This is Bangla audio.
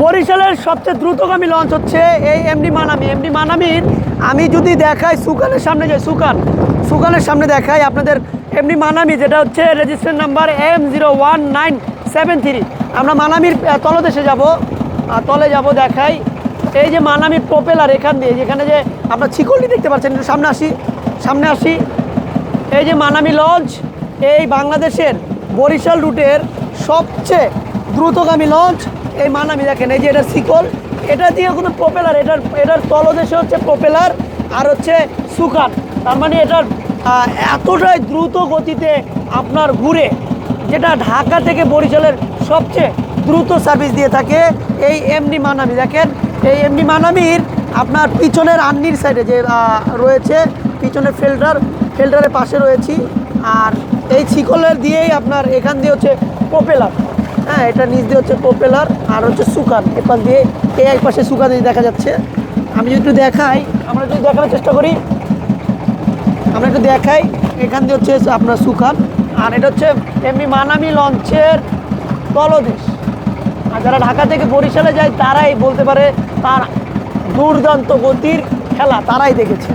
বরিশালের সবচেয়ে দ্রুতগামী লঞ্চ হচ্ছে এই এমডি মানামি। এমডি মানামির আমি যদি দেখাই সুকানের সামনে যাই, সুকানের সামনে দেখাই আপনাদের এমডি মানামি, যেটা হচ্ছে রেজিস্ট্রেশন নাম্বার M01973। আমরা মানামির তলদেশে যাব, তলে যাব, দেখাই এই যে মানামির প্রপেলার এখান দিয়ে, যেখানে যে আপনার ছিকলটি দেখতে পাচ্ছেন, একটু সামনে আসি। এই যে মানামি লঞ্চ, এই বাংলাদেশের বরিশাল রুটের সবচেয়ে দ্রুতগামী লঞ্চ এই মানামি। দেখেন এই যে এটার শিকল, এটা দিয়ে কোনো প্রপেলার, এটার তলদেশে হচ্ছে প্রপেলার আর হচ্ছে সুকান। তার মানে এটার এতটাই দ্রুত গতিতে আপনার ঘুরে, যেটা ঢাকা থেকে বরিশালের সবচেয়ে দ্রুত সার্ভিস দিয়ে থাকে এই এমডি মানামি। দেখেন এই এমডি মানামির আপনার পিছনের আন্নির সাইডে যে রয়েছে, পিছনের ফিল্টারের পাশে রয়েছি, আর এই শিকলের দিয়েই আপনার এখান দিয়ে হচ্ছে প্রপেলার, হ্যাঁ এটা নিচ দিয়ে হচ্ছে প্রপেলার আর হচ্ছে সুকান, এপাশ দিয়ে এই এক পাশে সুকান দেখা যাচ্ছে। আমি যদি একটু দেখাই, আমরা যদি দেখানোর চেষ্টা করি, আমরা একটু দেখাই, এখান দিয়ে হচ্ছে আপনার সুকান, আর এটা হচ্ছে এমনি মানামি লঞ্চের তলদেশ। আর যারা ঢাকা থেকে বরিশালে যায় তারাই বলতে পারে তার দুর্দান্ত গতির খেলা, তারাই দেখেছে।